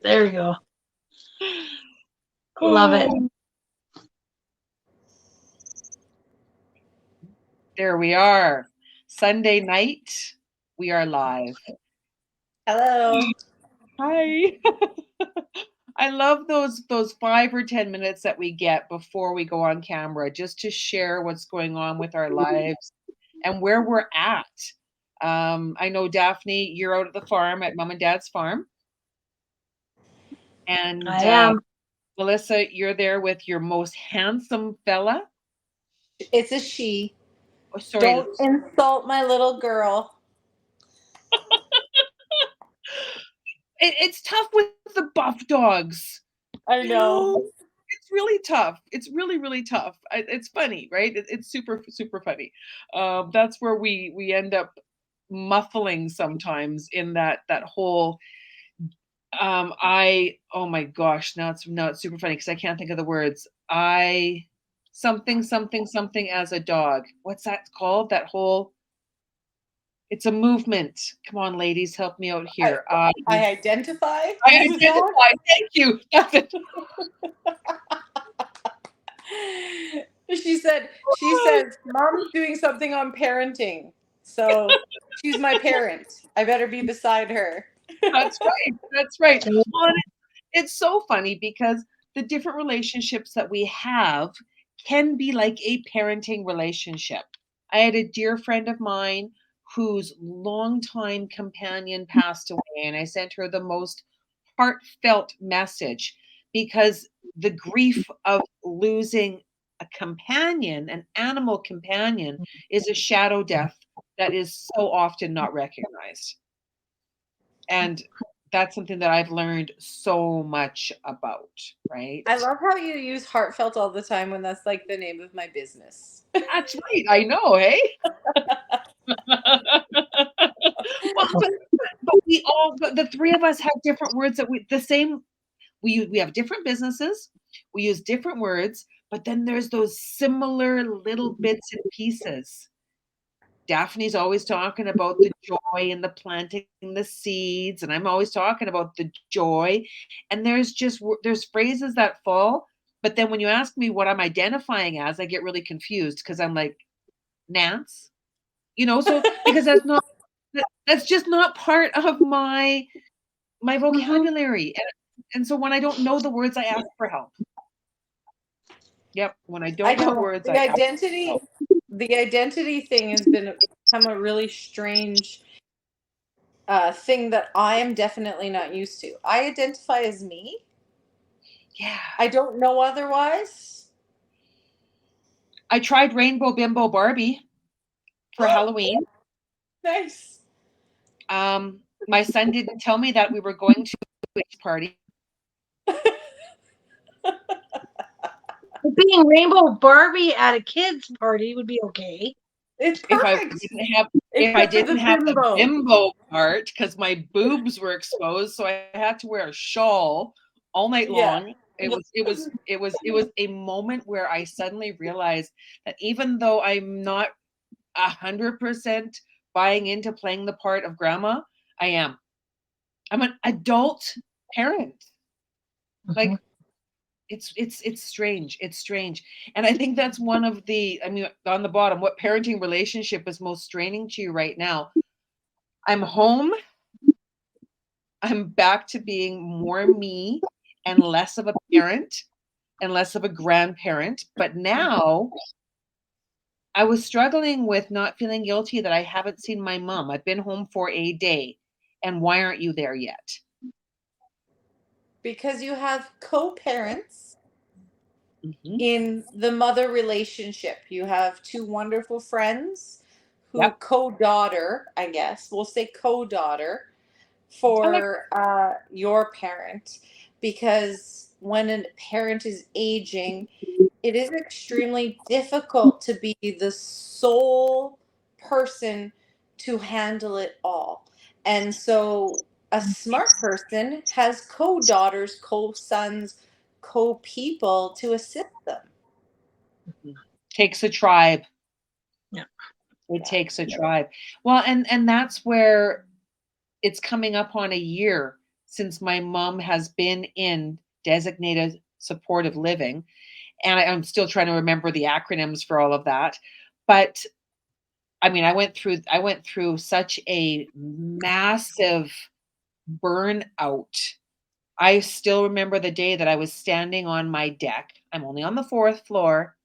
There you go. Love it. There we are. Sunday night. We are live. Hello. Hi. I love those 5 or 10 minutes that we get before we go on camera just to share what's going on with our lives and where we're at. I know, Daphne, you're out at the farm at Mom and Dad's farm. And I am. Melissa, you're there with your most handsome fella. It's a she. Oh, sorry. Don't insult my little girl. It's tough with the buff dogs. I know. It's really tough. It's really, really tough. It's funny, right? It's super, super funny. That's where we end up muffling sometimes in that whole. Oh my gosh, now it's super funny because I can't think of the words. Something as a dog. What's that called? That whole. It's a movement. Come on, ladies, help me out here. I identify. I identify. Thank you. That's it. She says, Mom's doing something on parenting. So she's my parent. I better be beside her. That's right. That's right. Well, it's so funny because the different relationships that we have can be like a parenting relationship. I had a dear friend of mine whose longtime companion passed away, and I sent her the most heartfelt message because the grief of losing a companion, an animal companion, is a shadow death that is so often not recognized. And that's something that I've learned so much about, right? I love how you use heartfelt all the time when that's like the name of my business. That's right. I know, hey? Well, but the three of us have different words that we have different businesses, we use different words, but then there's those similar little bits and pieces. Daphne's always talking about the joy and the planting the seeds, and I'm always talking about the joy. And there's phrases that fall, but then when you ask me what I'm identifying as, I get really confused because I'm like, Nance, so because that's just not part of my vocabulary. And so when I don't know the words, I ask for help. Yep, when I don't know words, the identity thing has become a really strange thing that I am definitely not used to. I identify as me. Yeah. I don't know otherwise. I tried Rainbow Bimbo Barbie for Halloween. Nice. My son didn't tell me that we were going to a party. Being Rainbow Barbie at a kid's party would be okay. It's perfect. If I didn't have the bimbo part, because my boobs were exposed, so I had to wear a shawl all night long. It was a moment where I suddenly realized that even though I'm not 100% buying into playing the part of grandma, I'm an adult parent. Mm-hmm. Like it's strange. It's strange. And I think that's one of on the bottom, what parenting relationship is most straining to you right now? I'm home. I'm back to being more me and less of a parent and less of a grandparent. But now I was struggling with not feeling guilty that I haven't seen my mom. I've been home for a day. And why aren't you there yet? Because you have co-parents in the mother relationship. You have two wonderful friends who co-daughter, I guess. We'll say co-daughter for your parent. Because when a parent is aging, it is extremely difficult to be the sole person to handle it all. And so a smart person has co-daughters, co-sons, co-people to assist them. Takes a tribe. Yeah. It takes a tribe. Well, and that's where it's coming up on a year since my mom has been in designated supportive living, and I'm still trying to remember the acronyms for all of that. But I mean, I went through such a massive burnout. I still remember the day that I was standing on my deck. I'm only on the fourth floor,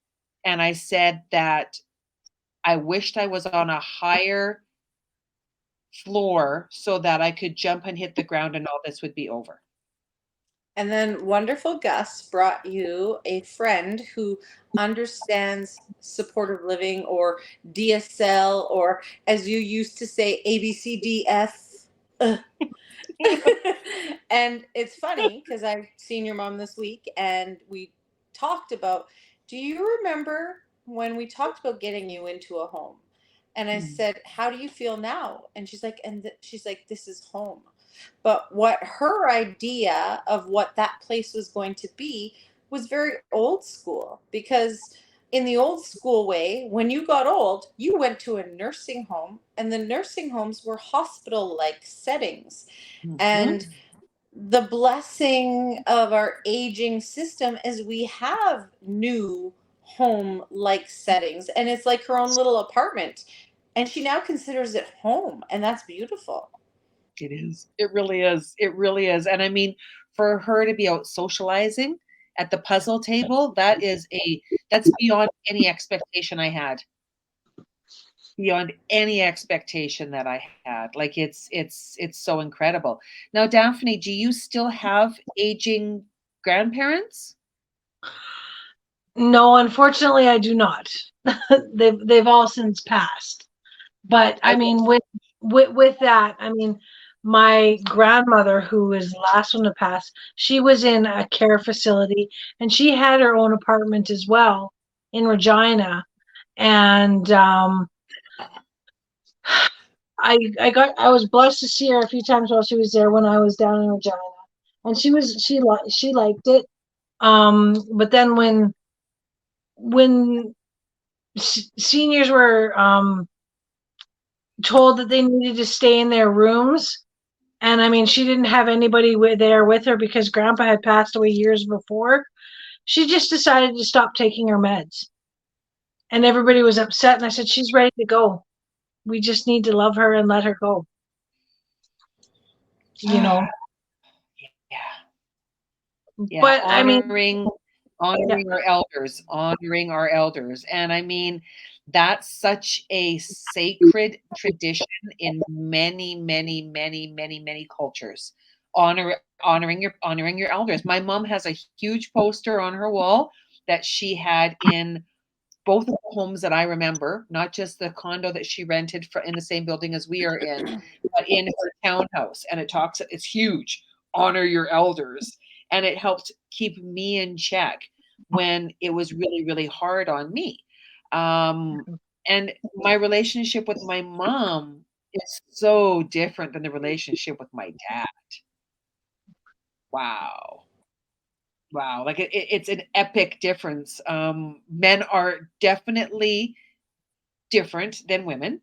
and I said that I wished I was on a higher floor so that I could jump and hit the ground and all this would be over. And then wonderful Gus brought you a friend who understands supportive living, or DSL, or as you used to say, ABCDF. And it's funny because I've seen your mom this week and we talked about, do you remember when we talked about getting you into a home? And I said, how do you feel now? And she's like, she's like, this is home. But what her idea of what that place was going to be was very old school, because in the old school way, when you got old, you went to a nursing home, and the nursing homes were hospital like settings. Mhm. And the blessing of our aging system is we have new home like settings, and it's like her own little apartment. And she now considers it home, and that's beautiful. It is. It really is. It really is. And I mean, for her to be out socializing at the puzzle table, that's beyond any expectation I had. Beyond any expectation that I had. Like it's so incredible. Now, Daphne, do you still have aging grandparents? No, unfortunately, I do not. They've all since passed. But I Okay. mean, with that, I mean, my grandmother, who was the last one to pass, she was in a care facility, and she had her own apartment as well in Regina. And I was blessed to see her a few times while she was there when I was down in Regina, and she liked it. But then when seniors were told that they needed to stay in their rooms, and I mean, she didn't have anybody there with her because Grandpa had passed away years before. She just decided to stop taking her meds, and everybody was upset. And I said, she's ready to go. We just need to love her and let her go. You know. Yeah. Yeah, But I mean, yeah. honoring our elders. And I mean, that's such a sacred tradition in many, many, many, many, many cultures. Honoring your elders. My mom has a huge poster on her wall that she had in both of the homes that I remember, not just the condo that she rented for in the same building as we are in, but in her townhouse. And it's huge. Honor your elders. And it helped keep me in check when it was really, really hard on me. Um, and my relationship with my mom is so different than the relationship with my dad. Wow. Wow. Like it's an epic difference. Men are definitely different than women.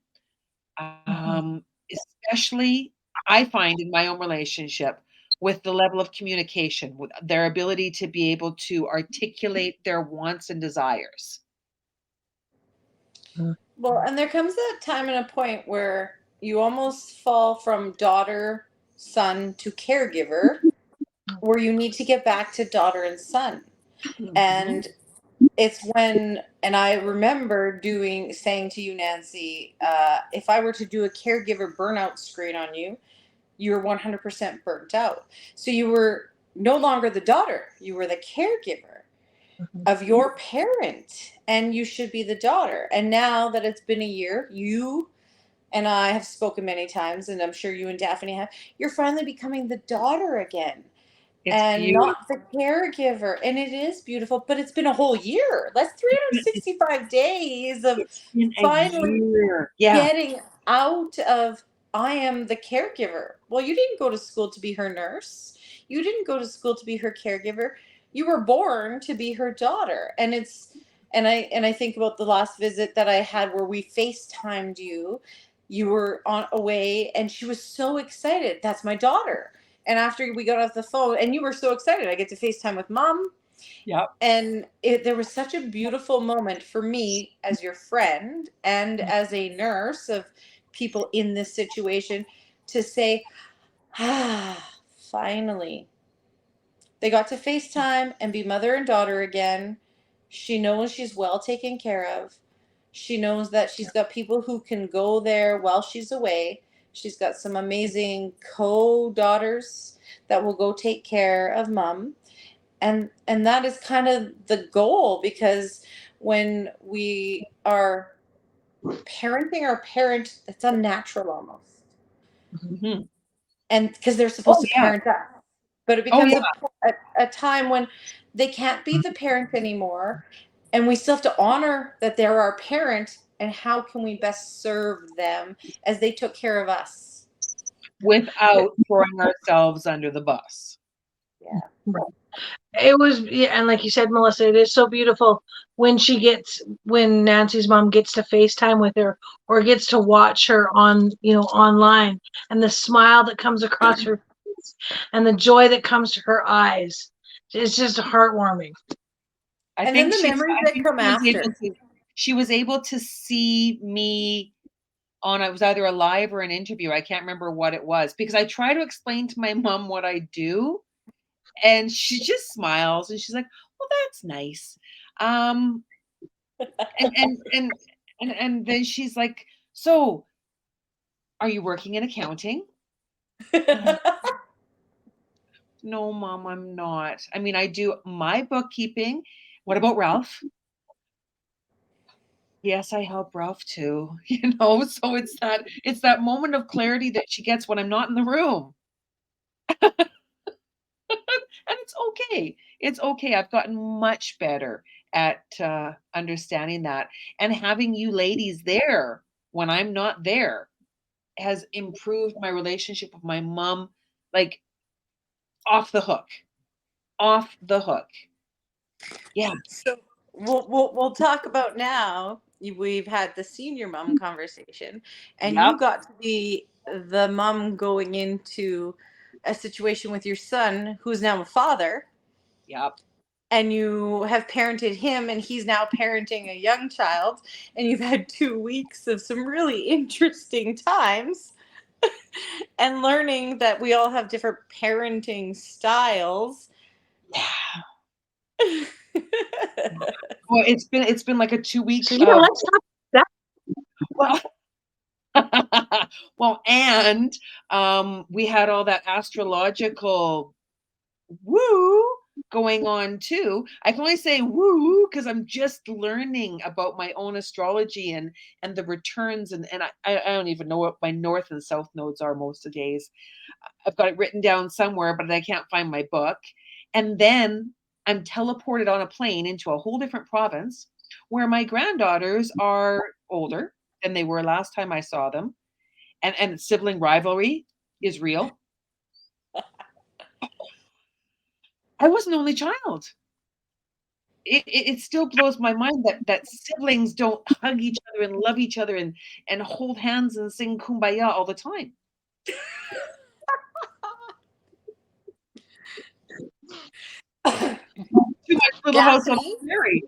Mhm. Especially I find in my own relationship with the level of communication, with their ability to be able to articulate their wants and desires. Well, and there comes a time and a point where you almost fall from daughter, son to caregiver, where you need to get back to daughter and son. Mhm. And it's when, and I remember saying to you, Nancy, if I were to do a caregiver burnout screen on you, you were 100% burnt out. So you were no longer the daughter, you were the caregiver Mhm. of your parent, and you should be the daughter. And now that it's been a year, you and I have spoken many times, and I'm sure you and Daphne have, you're finally becoming the daughter again It's and beautiful. not the caregiver. And it is beautiful, but it's been a whole year. That's 365 days of It's been a finally year. Yeah. getting out of I am the caregiver. Well, you didn't go to school to be her nurse. You didn't go to school to be her caregiver. You were born to be her daughter. And I think about the last visit that I had where we FaceTimed you. You were on away and she was so excited. That's my daughter. And after we got off the phone, and you were so excited, I get to FaceTime with Mom. Yep. And there was such a beautiful moment for me as your friend and as a nurse of people in this situation to say, finally, they got to FaceTime and be mother and daughter again. She knows she's well taken care of. She knows that she's got people who can go there while she's away. She's got some amazing co-daughters that will go take care of Mom. And that is kind of the goal, because when we are parenting our parent, it's unnatural almost. Mm-hmm. And because they're supposed to parent us. But it becomes a time when they can't be the parent anymore. And we still have to honor that they're our parent, and how can we best serve them as they took care of us. Without throwing ourselves under the bus. Yeah. Right. It was, yeah, and like you said, Melissa, it is so beautiful when Nancy's mom gets to FaceTime with her or gets to watch her on, online, and the smile that comes across her face and the joy that comes to her eyes. It's just heartwarming. And then the memories that come after. She was able to see me on, it was either a live or an interview. I can't remember what it was, because I try to explain to my mom what I do, and she just smiles and she's like, well, that's nice. And then she's like, so are you working in accounting? No, Mom, I'm not. I mean, I do my bookkeeping. What about Ralph? Yes, I help Ralph too. So it's that moment of clarity that she gets when I'm not in the room. And it's okay. It's okay. I've gotten much better at understanding that. And having you ladies there when I'm not there has improved my relationship with my mom, like off the hook. Off the hook. Yeah. So we'll talk about now. We've had the senior mom conversation, and you got to be the mom going into a situation with your son, who's now a father. Yep. And you have parented him, and he's now parenting a young child, and you've had 2 weeks of some really interesting times and learning that we all have different parenting styles. Yeah. Well, it's been like a 2 week. So let's talk about that. Well, and we had all that astrological woo going on too. I can only say woo because I'm just learning about my own astrology and the returns, and I don't even know what my north and south nodes are most of the days. I've got it written down somewhere, but I can't find my book. And then I'm teleported on a plane into a whole different province where my granddaughters are older than they were last time I saw them. And sibling rivalry is real. I was an only child. It still blows my mind that siblings don't hug each other and love each other and hold hands and sing Kumbaya all the time. Too much Little House on the Prairie.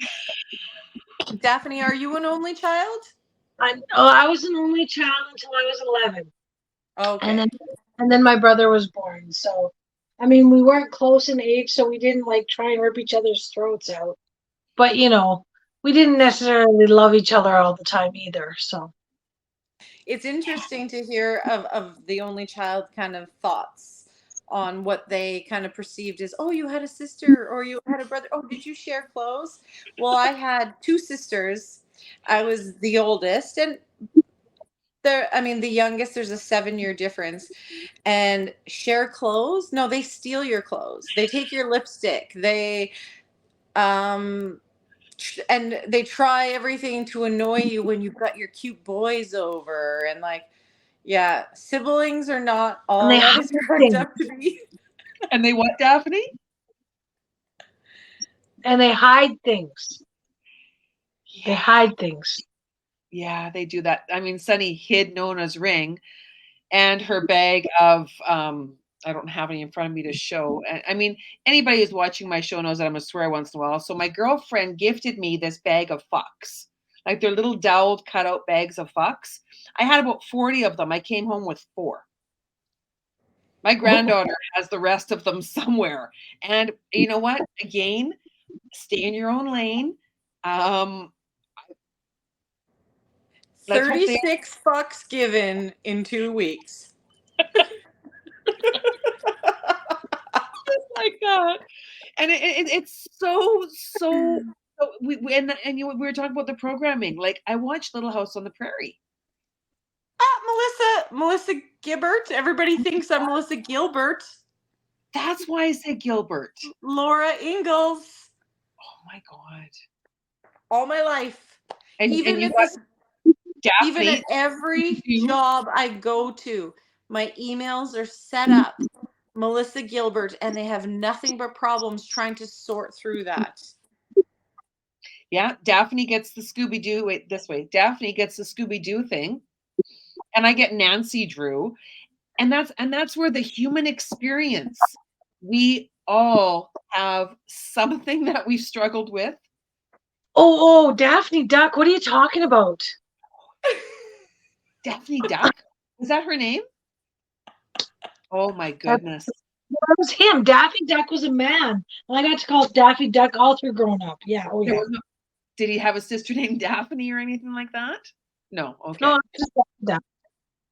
Daphne, are you an only child? I was an only child until I was 11. Okay. And then my brother was born. So, I mean, we weren't close in age, so we didn't like try and rip each other's throats out. But, we didn't necessarily love each other all the time either. So it's interesting to hear of the only child kind of thoughts on what they kind of perceived as, oh, you had a sister or you had a brother. Oh, did you share clothes? Well, I had 2 sisters. I was the oldest, and the youngest, there's a 7-year difference. And share clothes? No, they steal your clothes. They take your lipstick. They and they try everything to annoy you when you've got your cute boys over, and yeah, siblings are not all that it's cracked up to be. And they what, Daphne? And they hide things. Yeah. They hide things. Yeah, they do that. I mean, Sunny hid Nona's ring and her bag of I don't have any in front of me to show. I mean, anybody who's watching my show knows that I'm a swear once in a while. So my girlfriend gifted me this bag of fucks, like they're little doweled cutout bags of fucks. I had about 40 of them. I came home with 4. My granddaughter has the rest of them somewhere. And you know what? Again, stay in your own lane. Let's hope 36 fucks given in 2 weeks. Like that. And it's so we we were talking about the programming. Like I watched Little House on the Prairie. Melissa Gilbert. Everybody thinks I'm Melissa Gilbert. That's why I said Gilbert. Laura Ingalls. Oh my God. All my life. And even at every job I go to, my emails are set up Melissa Gilbert, and they have nothing but problems trying to sort through that. Yeah, Daphne gets the Scooby-Doo. Wait, this way. Daphne gets the Scooby-Doo thing. And I get Nancy Drew. And that's where the human experience, we all have something that we've struggled with. Oh, Daphne Duck. What are you talking about? Daphne Duck? Is that her name? Oh my goodness. That was him. Daffy Duck was a man. And I got to call Daffy Duck all through growing up. Yeah. Oh, yeah. Did he have a sister named Daphne or anything like that? No. Okay. No, just Daffy.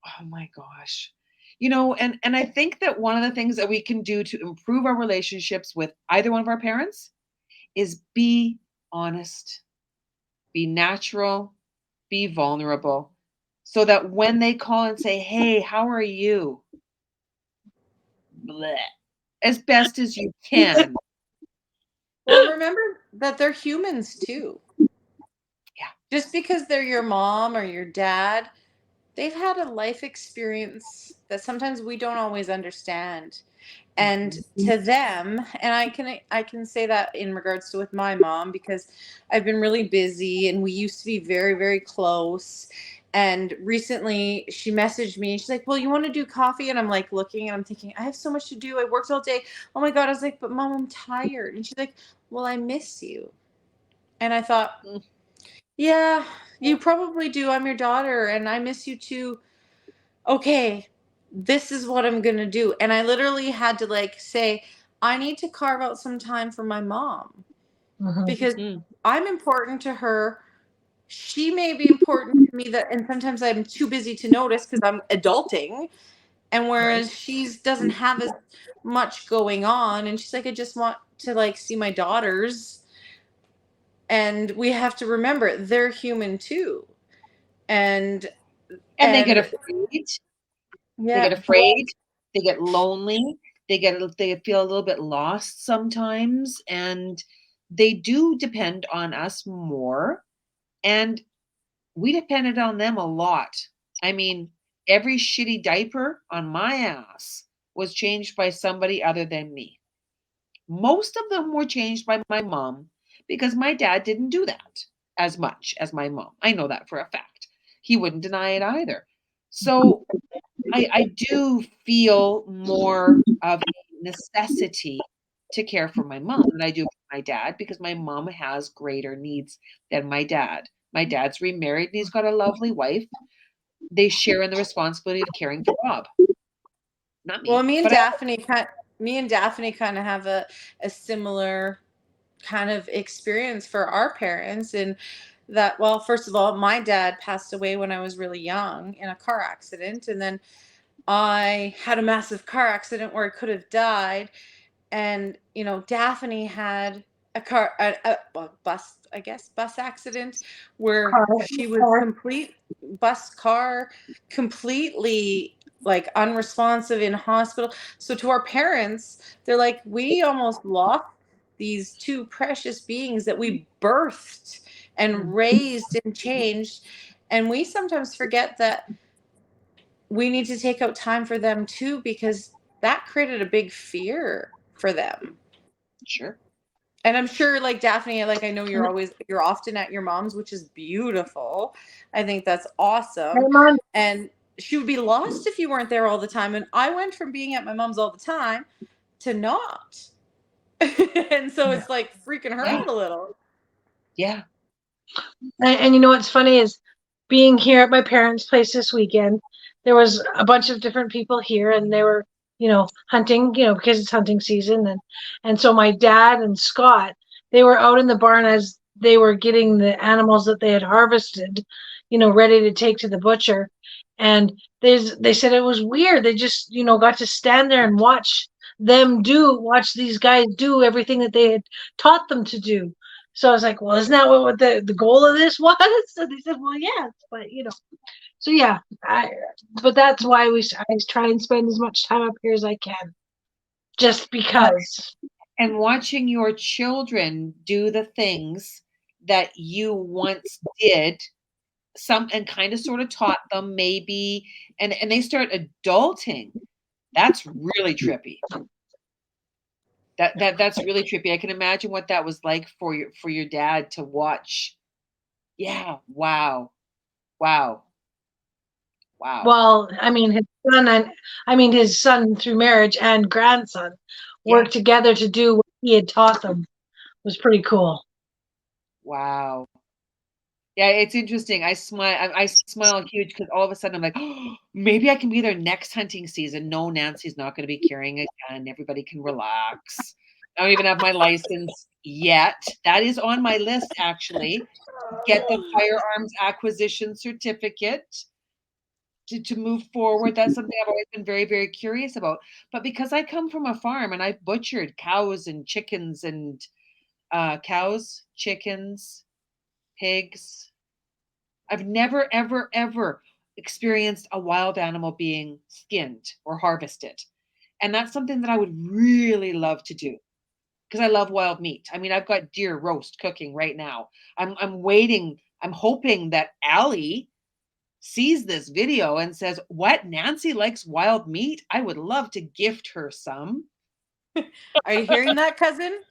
Oh my gosh. You know, and I think that one of the things that we can do to improve our relationships with either one of our parents is be honest, be natural, be vulnerable, so that when they call and say, hey, how are you? Bleh, as best as you can. Well, remember that they're humans too. Yeah. Just because they're your mom or your dad, they've had a life experience that sometimes we don't always understand. And to them, and I can say that in regards to with my mom, because I've been really busy and we used to be very, very close. And recently she messaged me and she's like, well, you want to do coffee? And I'm like looking and I'm thinking, I have so much to do. I worked all day. Oh my God. I was like, but Mom, I'm tired. And she's like, well, I miss you. And I thought, yeah, you probably do. I'm your daughter and I miss you too. Okay, this is what I'm going to do. And I literally had to like say, I need to carve out some time for my mom because I'm important to her. She may be important to me and sometimes I'm too busy to notice because I'm adulting. And whereas she doesn't have as much going on and she's like, I just want to like see my daughters. And we have to remember they're human too. And they get afraid. Yeah. They get afraid. They get lonely. They feel a little bit lost sometimes. And they do depend on us more. And we depended on them a lot. I mean, every shitty diaper on my ass was changed by somebody other than me. Most of them were changed by my mom because my dad didn't do that as much as my mom. I know that for a fact. He wouldn't deny it either. So I do feel more of a necessity to care for my mom than I do for my dad because my mom has greater needs than my dad. My dad's remarried and he's got a lovely wife. They share in the responsibility of caring for Bob. Not me. Well, me and Daphne kind of have a similar kind of experience for our parents in that, well, first of all, my dad passed away when I was really young in a car accident. And then I had a massive car accident where I could have died. And, Daphne had a bus accident where she was completely like unresponsive in hospital. So to our parents, they're like, we almost lost these two precious beings that we birthed and raised and changed. And we sometimes forget that we need to take out time for them too, because that created a big fear for them. Sure. And I'm sure, like Daphne, like I know you're often at your mom's, which is beautiful. I think that's awesome. And she would be lost if you weren't there all the time. And I went from being at my mom's all the time to not. And so it's like freaking her out a little. Yeah. And you know what's funny is being here at my parents' place this weekend, there was a bunch of different people here and they were, hunting, because it's hunting season. And so my dad and Scott, they were out in the barn as they were getting the animals that they had harvested, ready to take to the butcher. And they said it was weird. They just, got to stand there and watch these guys do everything that they had taught them to do. So I was like, well, isn't that what the goal of this was? So they said, well, yes, but so yeah, but that's why I try and spend as much time up here as I can, just because. And watching your children do the things that you once did, and kind of sort of taught them maybe, and they start adulting. That's really trippy. That's really trippy. I can imagine what that was like for your dad to watch. Yeah. Wow. Wow. Well, his son through marriage and grandson worked together to do what he had taught them. It was pretty cool. Wow. Yeah, it's interesting. I smile huge because all of a sudden I'm like, oh, maybe I can be there next hunting season. No, Nancy's not going to be carrying a gun. Everybody can relax. I don't even have my license yet. That is on my list, actually. Get the firearms acquisition certificate to move forward. That's something I've always been very, very curious about. But because I come from a farm and I've butchered cows and chickens and chickens, pigs, I've never, ever, ever experienced a wild animal being skinned or harvested. And that's something that I would really love to do because I love wild meat. I mean, I've got deer roast cooking right now. I'm waiting. I'm hoping that Allie sees this video and says, what? Nancy likes wild meat? I would love to gift her some. Are you hearing that, cousin?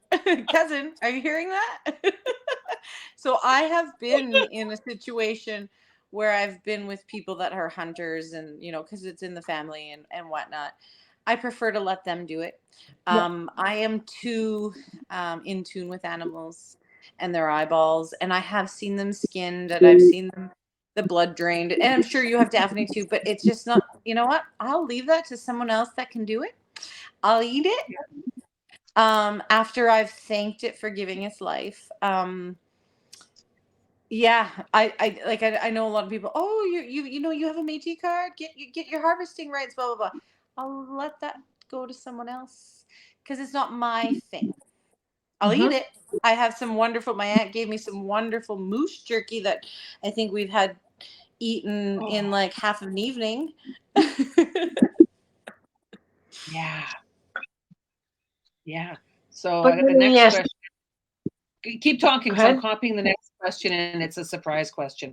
Cousin, are you hearing that? So I have been in a situation where I've been with people that are hunters and, because it's in the family and whatnot. I prefer to let them do it. I am too in tune with animals and their eyeballs, and I have seen them skinned and I've seen them the blood drained, and I'm sure you have, Daphne, too, but it's just not, you know what? I'll leave that to someone else that can do it. I'll eat it after I've thanked it for giving its life. Yeah, I know a lot of people. Oh, you have a Métis card. Get your harvesting rights. Blah blah blah. I'll let that go to someone else because it's not my thing. I'll eat it. I have some wonderful. My aunt gave me some wonderful moose jerky that I think we've had eaten in like half of an evening. Yeah. So I got the next question. Keep talking because I'm copying the next question and it's a surprise question.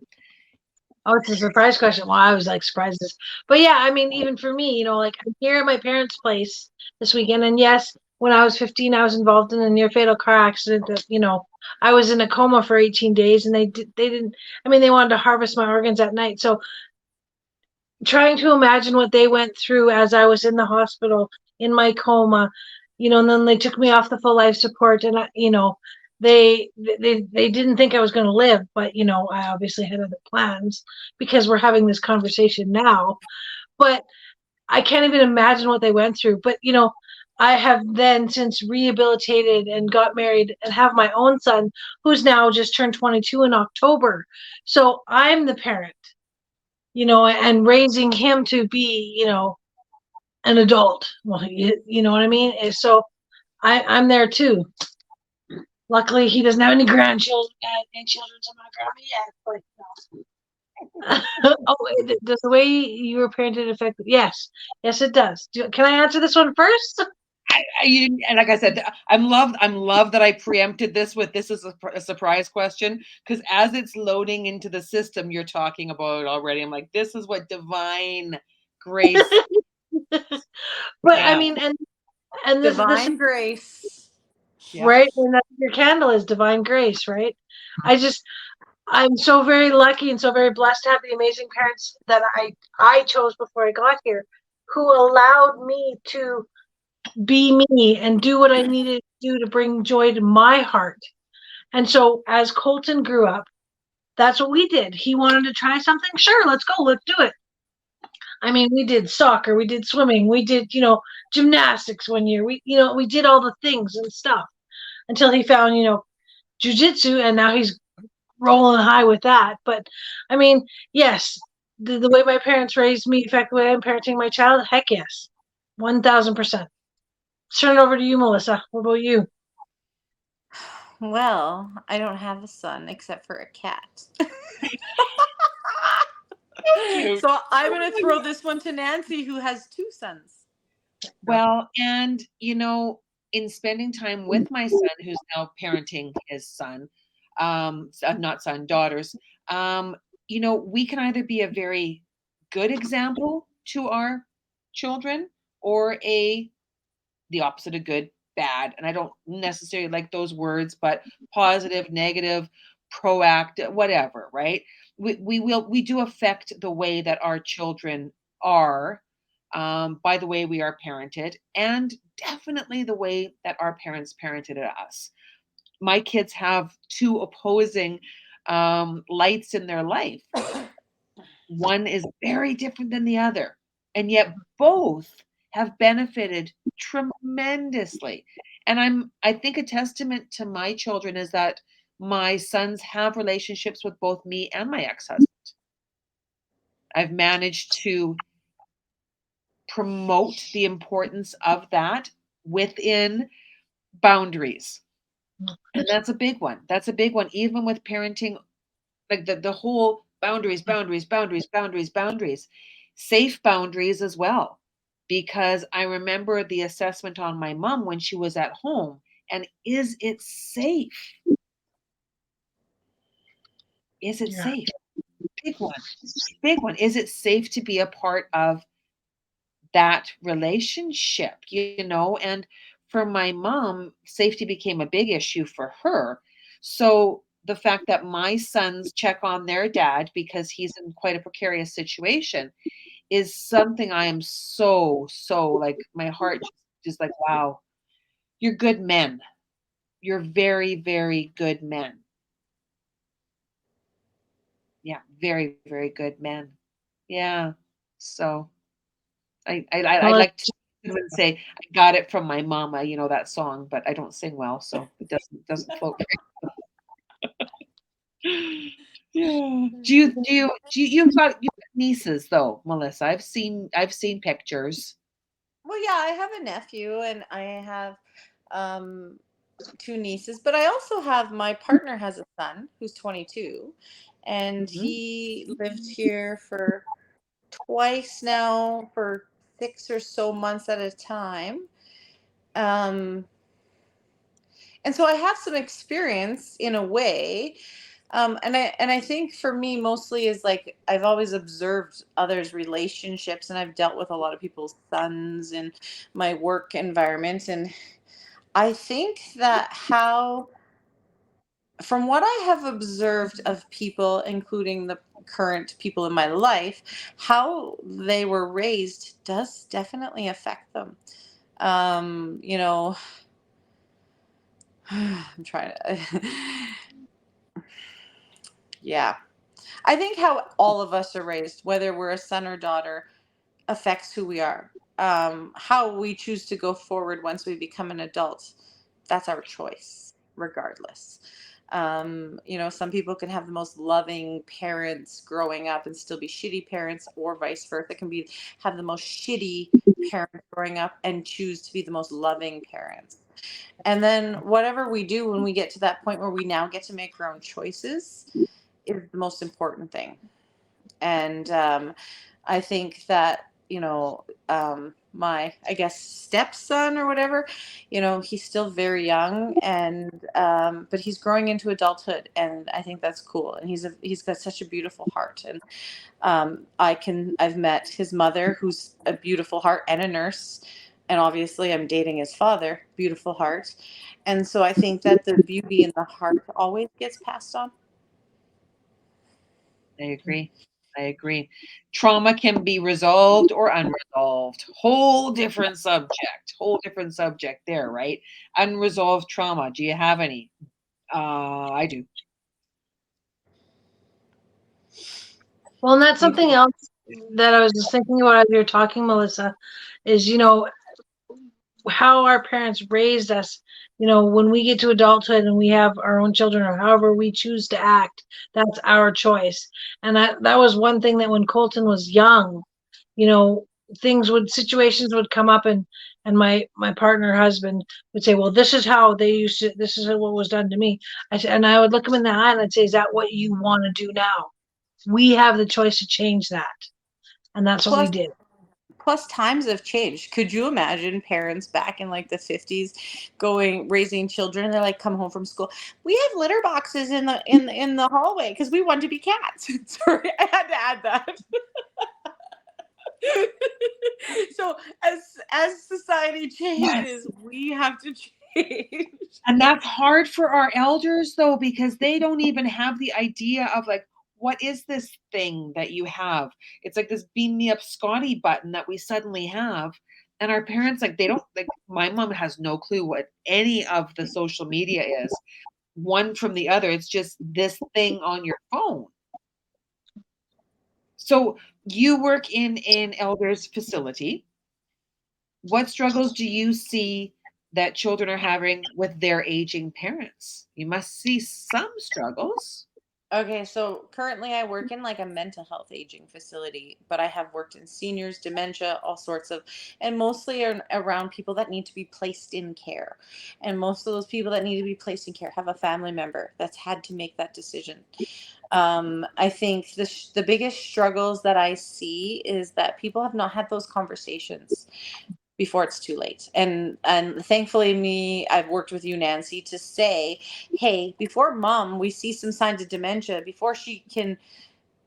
Oh, it's a surprise question. Well, I was like surprised. But yeah, I mean, even for me, like I'm here at my parents' place this weekend. And yes, when I was 15, I was involved in a near fatal car accident that, I was in a coma for 18 days and they didn't, they wanted to harvest my organs at night. So trying to imagine what they went through as I was in the hospital in my coma, and then they took me off the full life support and, they didn't think I was going to live, but, I obviously had other plans because we're having this conversation now, but I can't even imagine what they went through. But, I have then since rehabilitated and got married and have my own son who's now just turned 22 in October. So I'm the parent, and raising him to be, an adult. Well, you know what I mean? So I'm there too. Luckily, he doesn't have any grandchildren and children, so I'm not grandma yet. But oh, does the way you were parented affect? Yes, it does. Can I answer this one first? And like I said, I'm love that I preempted this with this is a surprise question because as it's loading into the system, you're talking about it already. I'm like, this is what divine grace. But I mean, and this divine grace. Right? And that's your candle is divine grace, right? I'm so very lucky and so very blessed to have the amazing parents that I chose before I got here, who allowed me to be me and do what I needed to do to bring joy to my heart. And so as Colton grew up, that's what we did. He wanted to try something. Sure, let's go. Let's do it. I mean, we did soccer, we did swimming, we did, gymnastics one year. We did all the things and stuff until he found, jujitsu, and now he's rolling high with that. But I mean, yes, the way my parents raised me, in fact, the way I'm parenting my child, heck yes, 1000%. Turn it over to you, Melissa. What about you? Well, I don't have a son except for a cat. Cute. So I'm going to throw this one to Nancy, who has 2 sons. Well, and in spending time with my son, who's now parenting his son, not son, daughters, we can either be a very good example to our children or the opposite of good, bad. And I don't necessarily like those words, but positive, negative, proactive, whatever, right? We do affect the way that our children are, by the way we are parented, and definitely the way that our parents parented us. My kids have 2 opposing lights in their life. One is very different than the other, and yet both have benefited tremendously. And I think a testament to my children is that my sons have relationships with both me and my ex-husband. I've managed to promote the importance of that within boundaries. And that's a big one. That's a big one, even with parenting, like the whole boundaries, safe boundaries as well. Because I remember the assessment on my mom when she was at home. And is it safe? Is it safe? Big one. Big one. Is it safe to be a part of that relationship? And for my mom, safety became a big issue for her. So the fact that my sons check on their dad because he's in quite a precarious situation is something I am so like, my heart just like, wow, you're good men. You're very, very good men. Yeah, very, very good men. Yeah. So I like to even say I got it from my mama, that song, but I don't sing well, so it doesn't float very. Yeah. You've got nieces though, Melissa? I've seen pictures. Well, yeah, I have a nephew and I have 2 nieces, but I also have, my partner has a son who's 22, and he lived here for twice now for 6 or so months at a time. And so I have some experience in a way. And I think for me mostly is like I've always observed others' relationships, and I've dealt with a lot of people's sons in my work environment. And I think that from what I have observed of people, including the current people in my life, how they were raised does definitely affect them. You know, I'm trying to, yeah. I think how all of us are raised, whether we're a son or daughter, affects who we are. How we choose to go forward once we become an adult, that's our choice, regardless. Some people can have the most loving parents growing up and still be shitty parents, or vice versa. Can have the most shitty parents growing up and choose to be the most loving parents. And then whatever we do when we get to that point where we now get to make our own choices is the most important thing. And I think that, my, I guess, stepson or whatever, he's still very young, and but he's growing into adulthood, and I think that's cool. And he's got such a beautiful heart. And I've met his mother, who's a beautiful heart and a nurse. And obviously I'm dating his father, beautiful heart. And so I think that the beauty in the heart always gets passed on. I agree. Trauma can be resolved or unresolved. Whole different subject there, right? Unresolved trauma. Do you have any? I do. Well, and that's something else that I was just thinking about as you were talking, Melissa, is, how our parents raised us. When we get to adulthood and we have our own children, or however we choose to act, that's our choice. And that was one thing that when Colton was young, you know, situations would come up, and my partner husband would say, well, this is how they used to, this is what was done to me. And I would look him in the eye and I'd say, is that what you want to do now? We have the choice to change that. And that's what we did. Plus times have changed. Could you imagine parents back in like the 50s raising children, and they're like, come home from school, we have litter boxes in the hallway because we want to be cats. Sorry, I had to add that. So as society changes, we have to change. And that's hard for our elders, though, because they don't even have the idea of like, what is this thing that you have? It's like this beam me up Scotty button that we suddenly have. And our parents, like, they don't, like, my mom has no clue what any of the social media is, one from the other. It's just this thing on your phone. So you work in an elders facility. What struggles do you see that children are having with their aging parents? You must see some struggles. Okay, so currently I work in like a mental health aging facility, but I have worked in seniors, dementia, all sorts of, and mostly around people that need to be placed in care. And most of those people that need to be placed in care have a family member that's had to make that decision. I think the biggest struggles that I see is that people have not had those conversations before it's too late. And thankfully I've worked with you, Nancy, to say, hey, before mom, we see some signs of dementia, before she can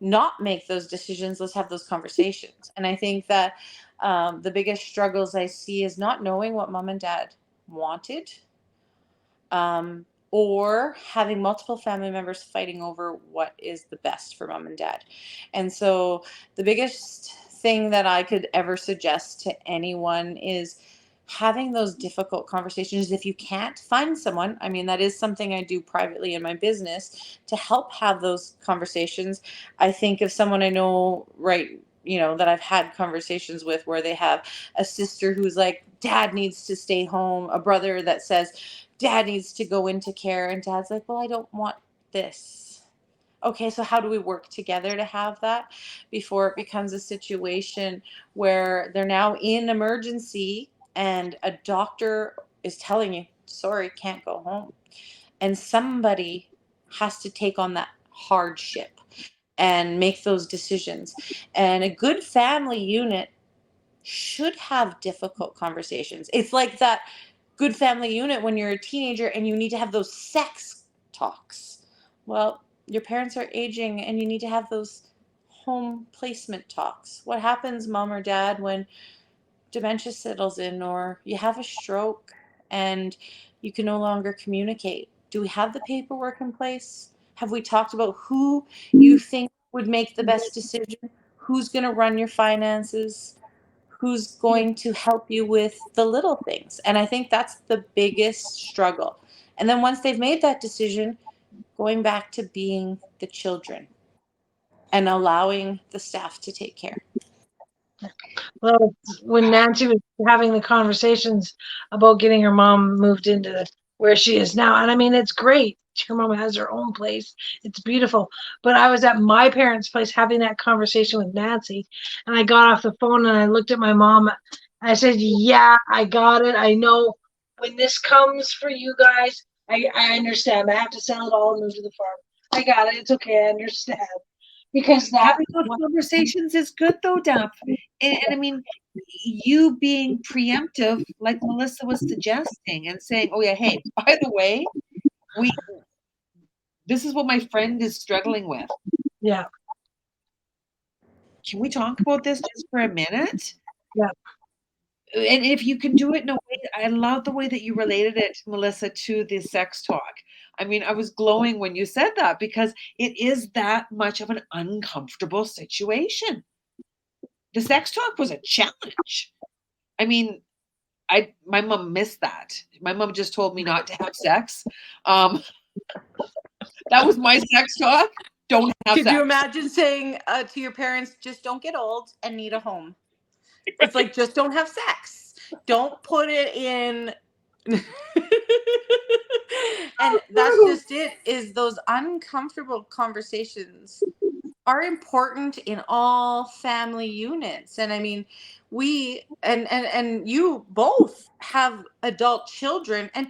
not make those decisions, let's have those conversations. And I think that the biggest struggles I see is not knowing what mom and dad wanted, or having multiple family members fighting over what is the best for mom and dad. And so the biggest thing that I could ever suggest to anyone is having those difficult conversations. If you can't find someone, I mean, that is something I do privately in my business to help have those conversations. I think of someone I know, right, that I've had conversations with, where they have a sister who's like, dad needs to stay home, a brother that says dad needs to go into care, and dad's like, well, I don't want this. Okay, so how do we work together to have that before it becomes a situation where they're now in emergency and a doctor is telling you, sorry, can't go home. And somebody has to take on that hardship and make those decisions. And a good family unit should have difficult conversations. It's like that good family unit when you're a teenager and you need to have those sex talks. Well, your parents are aging and you need to have those home placement talks. What happens, mom or dad, when dementia settles in or you have a stroke and you can no longer communicate? Do we have the paperwork in place? Have we talked about who you think would make the best decision? Who's going to run your finances? Who's going to help you with the little things? And I think that's the biggest struggle. And then once they've made that decision, going back to being the children and allowing the staff to take care. Well, when Nancy was having the conversations about getting her mom moved into where she is now, and I mean, it's great. Her mom has her own place. It's beautiful. But I was at my parents' place having that conversation with Nancy, and I got off the phone and I looked at my mom. I said, yeah, I got it. I know when this comes for you guys, I understand. I have to sell it all and move to the farm. I got it. It's okay. I understand. Because having those conversations is good, though, Daphne. And I mean, you being preemptive, like Melissa was suggesting, and saying, "Oh yeah, hey, by the way, this is what my friend is struggling with. Yeah. Can we talk about this just for a minute?" Yeah. And if you can do it in a way, I love the way that you related it, Melissa, to the sex talk. I mean, I was glowing when you said that because it is that much of an uncomfortable situation. The sex talk was a challenge. I mean, my mom missed that. My mom just told me not to have sex. That was my sex talk. Don't have Could sex. you imagine saying to your parents, just don't get old and need a home? It's like, just don't have sex. Don't put it in. And that's just it, is those uncomfortable conversations are important in all family units. And I mean, we and you both have adult children, and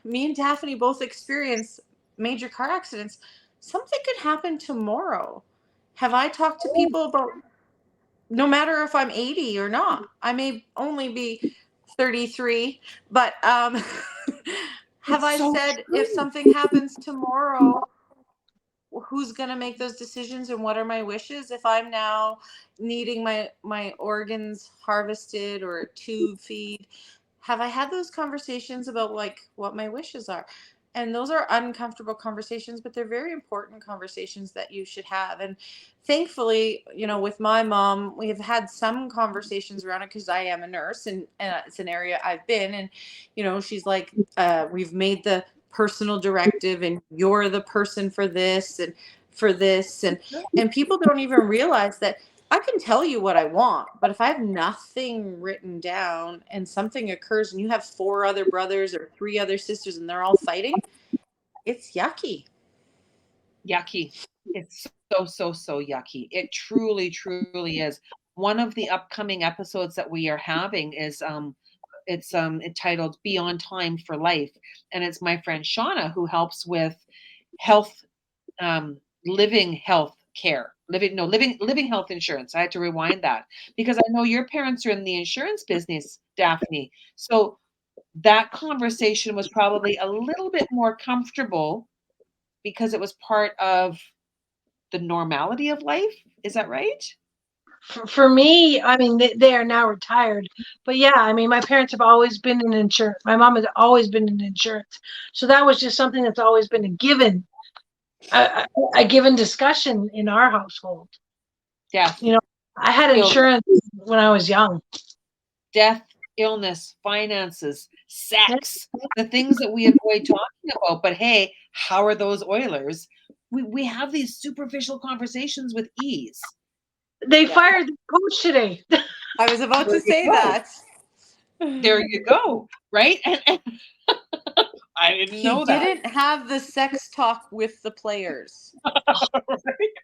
me and Daphne both experience major car accidents. Something could happen tomorrow. Have I talked to people about, no matter if I'm 80 or not, I may only be 33, but have I said, if something happens tomorrow, who's going to make those decisions and what are my wishes if I'm now needing my organs harvested or a tube feed? Have I had those conversations about like what my wishes are? And those are uncomfortable conversations, but they're very important conversations that you should have. And thankfully, with my mom, we have had some conversations around it because I am a nurse, and it's an area I've been. And she's like, we've made the personal directive, and you're the person for this and for this. And people don't even realize that I can tell you what I want, but if I have nothing written down and something occurs and you have 4 other brothers or 3 other sisters and they're all fighting, it's yucky. Yucky. It's so yucky. It truly is. One of the upcoming episodes that we are having is it's entitled Be on Time for Life, and it's my friend Shauna who helps with health, living health care, living health insurance. I had to rewind that because I know your parents are in the insurance business, Daphne. So that conversation was probably a little bit more comfortable because it was part of the normality of life. Is that right? For me, I mean, they are now retired, but yeah, I mean, my parents have always been in insurance. My mom has always been in insurance, so that was just something that's always been a given discussion in our household. Death, I had insurance when I was young. Death, illness, finances, sex, the things that we avoid talking about. But hey, how are those Oilers? We have these superficial conversations with ease. They fired the coach today. I was about to say that. There you go. Right? And I didn't know that. He didn't have the sex talk with the players. Right?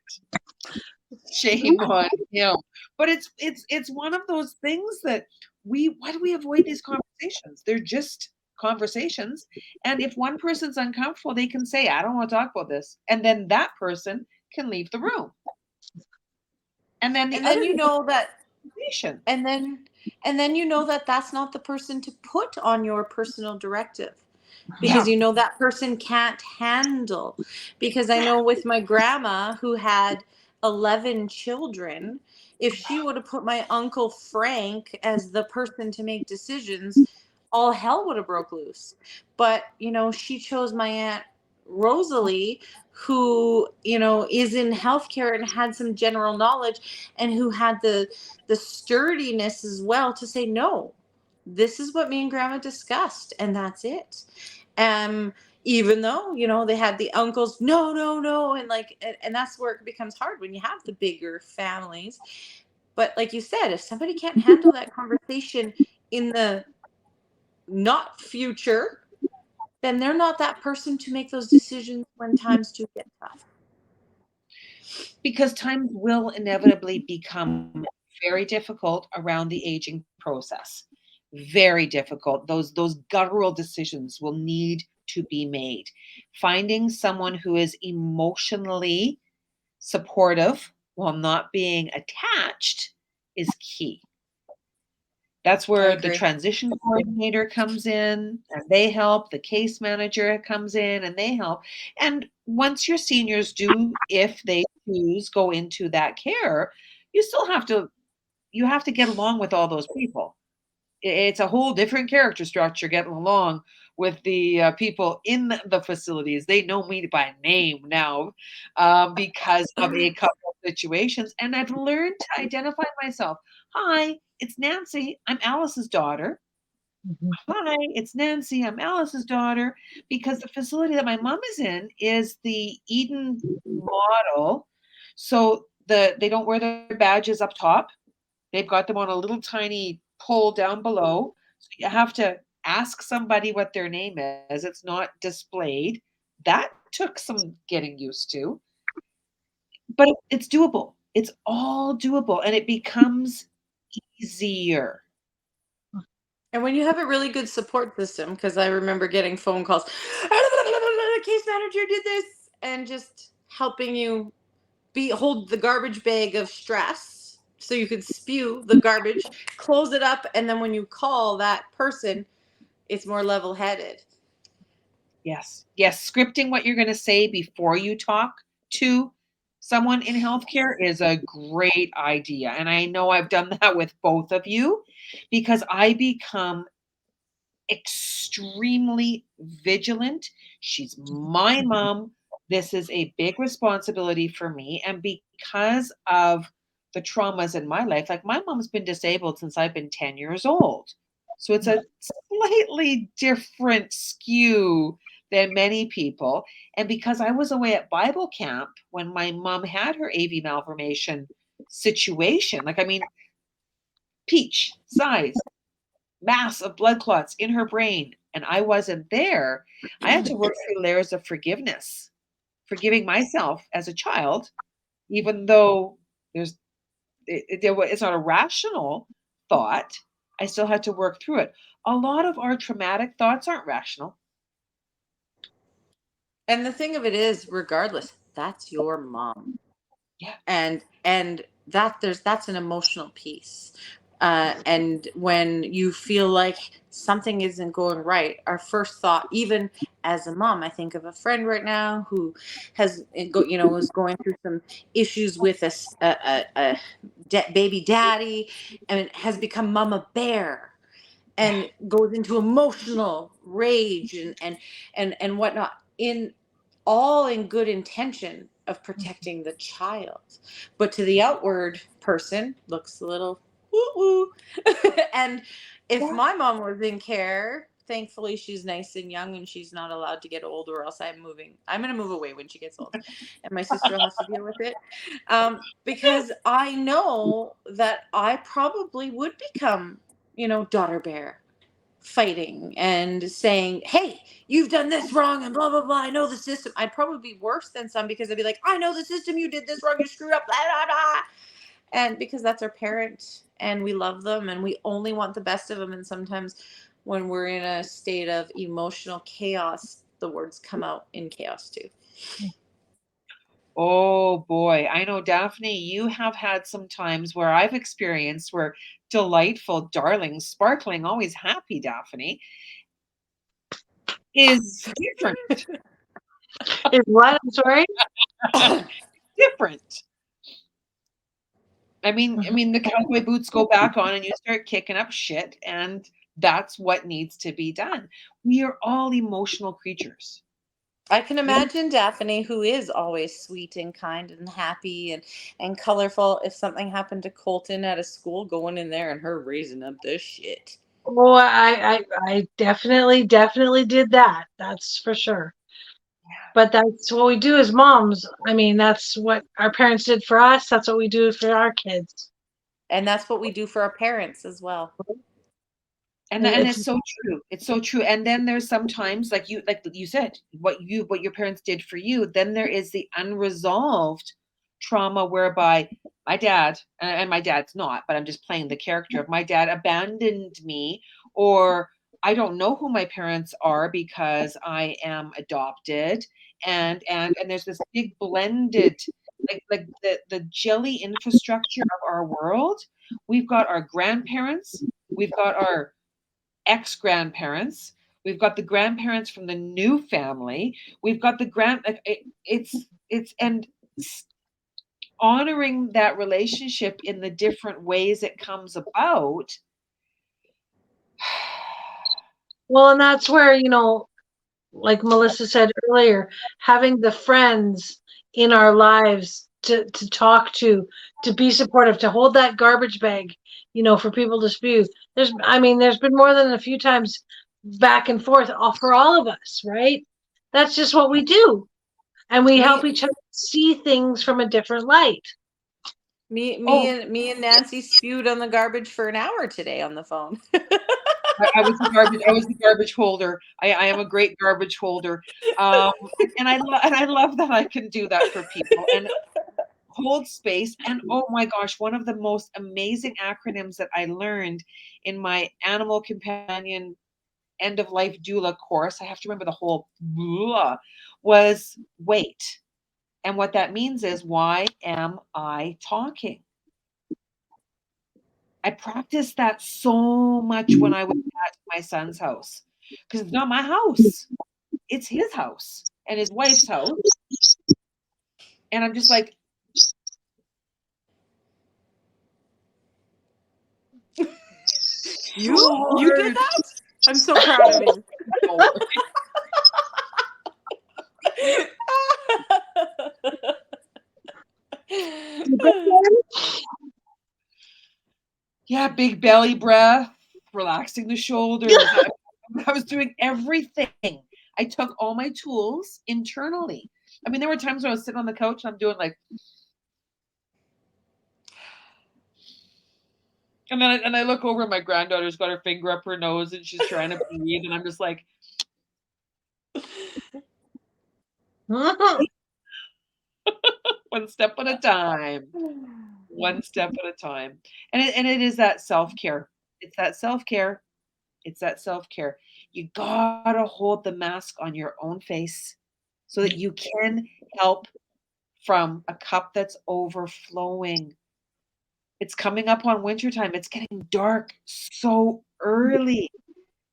Shame on him. But it's one of those things that why do we avoid these conversations? They're just conversations. And if one person's uncomfortable, they can say, I don't want to talk about this. And then that person can leave the room. And then and then you know that that's not the person to put on your personal directive, because that person can't handle. Because I know with my grandma, who had 11 children, if she would have put my Uncle Frank as the person to make decisions, all hell would have broke loose. But she chose my Aunt Rosalie, who is in healthcare and had some general knowledge, and who had the sturdiness as well to say, no, this is what me and Grandma discussed, and that's it. Even though they had the uncles, no, and that's where it becomes hard when you have the bigger families. But like you said, if somebody can't handle that conversation in the not future, then they're not that person to make those decisions when times do get tough. Because times will inevitably become very difficult around the aging process. Very difficult. Those guttural decisions will need to be made. Finding someone who is emotionally supportive while not being attached is key. That's where the transition coordinator comes in and they help. The case manager comes in and they help. And once your seniors do, if they choose, go into that care, you still have to get along with all those people. It's a whole different character structure getting along with the people in the facilities. They know me by name now because of a couple of situations. And I've learned to identify myself. Hi, it's Nancy. I'm Alice's daughter. Mhm. Hi, it's Nancy. I'm Alice's daughter. Because the facility that my mom is in is the Eden model. So they don't wear their badges up top. They've got them on a little tiny pole down below. So you have to ask somebody what their name is. It's not displayed. That took some getting used to, but it's doable. It's all doable and it becomes easier. And when you have a really good support system, because I remember getting phone calls, case manager did this, and just helping you hold the garbage bag of stress so you could spew the garbage, close it up, and then when you call that person, it's more level headed. Yes. Yes. Scripting what you're going to say before you talk to someone in healthcare is a great idea. And I know I've done that with both of you because I become extremely vigilant. She's my mom. This is a big responsibility for me. And because of the traumas in my life, like my mom's been disabled since I've been 10 years old. So it's a slightly different skew than many people. And because I was away at Bible camp when my mom had her AV malformation situation, like, I mean, peach size, mass of blood clots in her brain, and I wasn't there, I had to work through layers of forgiveness, forgiving myself as a child, even though it's not a rational thought. I still had to work through it. A lot of our traumatic thoughts aren't rational. And the thing of it is, regardless, that's your mom. Yeah. And that's an emotional piece. And when you feel like something isn't going right, our first thought, even as a mom, I think of a friend right now who is going through some issues with baby daddy, and has become mama bear, and goes into emotional rage and whatnot, in good intention of protecting the child, but to the outward person looks a little woo woo. And if my mom was in care, thankfully she's nice and young and she's not allowed to get old, or else I'm going to move away when she gets old, and my sister will have to deal with it, because I know that I probably would become, daughter bear, fighting and saying, "Hey, you've done this wrong," and blah blah blah. I know the system. I'd probably be worse than some, because I'd be like, "I know the system. You did this wrong. You screwed up." Blah blah blah. And because that's our parent, and we love them, and we only want the best of them. And sometimes, when we're in a state of emotional chaos, the words come out in chaos too. Oh boy, I know, Daphne, you have had some times where I've experienced where delightful, darling, sparkling, always happy Daphne is different. Is what? I'm sorry. Different. I mean, the cowboy boots go back on and you start kicking up shit, and that's what needs to be done. We are all emotional creatures. I can imagine Daphne, who is always sweet and kind and happy and colorful, if something happened to Colton at a school, going in there and her raising up the shit. Oh, I definitely did that. That's for sure. But that's what we do as moms. I mean, that's what our parents did for us. That's what we do for our kids. And that's what we do for our parents as well. And it's so true. It's so true. And then there's sometimes, like you said, what your parents did for you, then there is the unresolved trauma whereby my dad, and my dad's not, but I'm just playing the character of my dad abandoned me, or I don't know who my parents are because I am adopted. And there's this big blended, like the jelly infrastructure of our world. We've got our grandparents, we've got our ex-grandparents, we've got the grandparents from the new family, we've got the it's and honoring that relationship in the different ways it comes about Well, and that's where, like Melissa said earlier, having the friends in our lives to talk to be supportive, to hold that garbage bag, for people to spew. There's been more than a few times back and forth for all of us, right? That's just what we do. And we help each other see things from a different light. Me and Nancy spewed on the garbage for an hour today on the phone. I was the garbage holder. I am a great garbage holder. And I love that I can do that for people and hold space. And oh my gosh, one of the most amazing acronyms that I learned in my animal companion end of life doula course, I have to remember the whole blah, was wait. And what that means is, why am I talking? I practiced that so much when I was at my son's house, because it's not my house. It's his house and his wife's house. And I'm just like, you did that? I'm so proud of you. Yeah, big belly breath, relaxing the shoulders. I was doing everything. I took all my tools internally. I mean, there were times when I was sitting on the couch and I'm doing like, and then I look over, my granddaughter's got her finger up her nose and she's trying to breathe, and I'm just like, one step at a time. One step at a time. And it is that self-care. It's that self-care. It's that self-care. You gotta hold the mask on your own face so that you can help from a cup that's overflowing. It's coming up on wintertime. It's getting dark so early.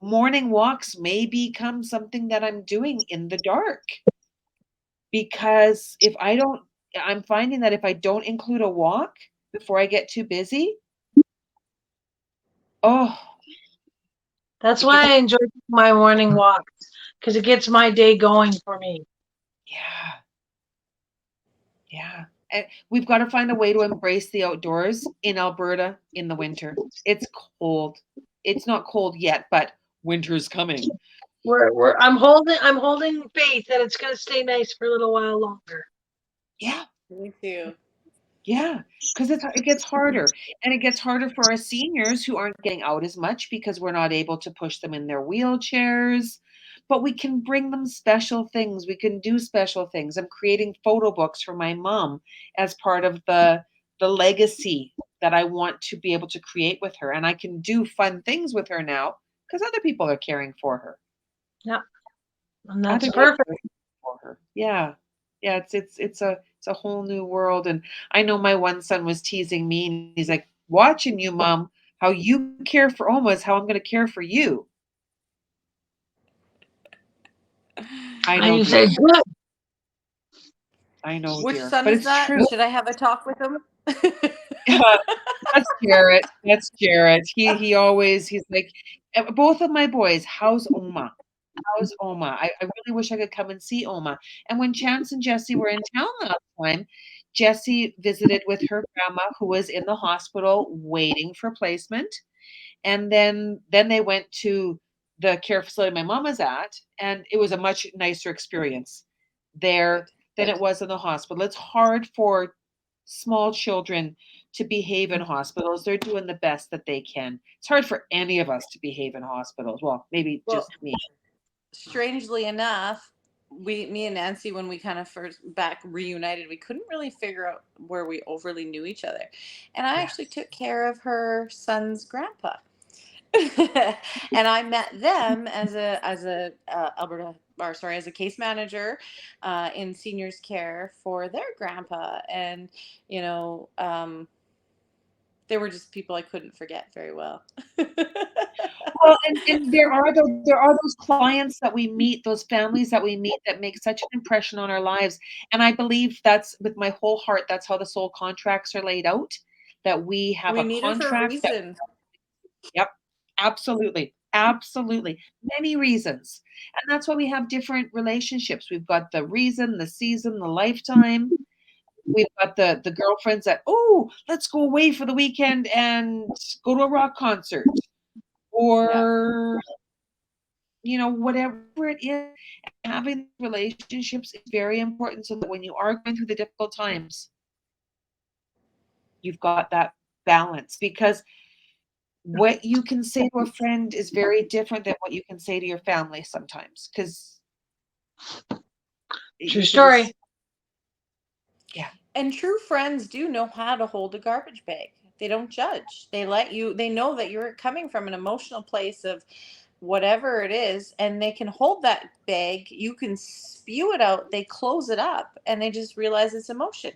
Morning walks may become something that I'm doing in the dark, because I'm finding that if I don't include a walk before I get too busy, oh, That's why I enjoy my morning walks, because it gets my day going for me. yeah. Yeah. And we've got to find a way to embrace the outdoors in Alberta in the winter. It's cold. It's not cold yet, but winter's coming. I'm holding faith that it's going to stay nice for a little while longer. Yeah. Me too. Yeah, because it gets harder. And it gets harder for our seniors who aren't getting out as much because we're not able to push them in their wheelchairs. But we can bring them special things. We can do special things. I'm creating photo books for my mom as part of the legacy that I want to be able to create with her. And I can do fun things with her now because other people are caring for her. Yeah. And that's perfect. For her. Yeah. Yeah, it's a whole new world. And I know my one son was teasing me, and he's like, watching you, Mom, how you care for Oma is how I'm going to care for you. I know. And you say, good. I know, Which dear. son But is it's that? true. Should I have a talk with him? That's Jarrett. That's Jarrett. He's like, both of my boys, how's Oma? How's Oma? I really wish I could come and see Oma. And when Chance and Jessie were in town last time, Jessie visited with her grandma, who was in the hospital waiting for placement. And then they went to the care facility my mom was at, and it was a much nicer experience there than it was in the hospital. It's hard for small children to behave in hospitals. They're doing the best that they can. It's hard for any of us to behave in hospitals. Well, maybe just me. Strangely enough, me and Nancy, when we kind of first back reunited, we couldn't really figure out where we overly knew each other. And I actually took care of her son's grandpa. And I met them as a Alberta, or sorry, as a case manager in seniors care for their grandpa. And they were just people I couldn't forget very well. Well, and there are those clients that we meet, those families that we meet that make such an impression on our lives. And I believe that's, with my whole heart, that's how the soul contracts are laid out. That we have We a meet her for a contract. reason. Yep, absolutely. Absolutely. Many reasons. And that's why we have different relationships. We've got the reason, the season, the lifetime. We've got the girlfriends that, oh, let's go away for the weekend and go to a rock concert or, whatever it is. Having relationships is very important so that when you are going through the difficult times, you've got that balance, because what you can say to a friend is very different than what you can say to your family sometimes, because True story. Yeah. And true friends do know how to hold a garbage bag. They don't judge. They know that you're coming from an emotional place of whatever it is, and they can hold that bag. You can spew it out. They close it up and they just realize it's emotion.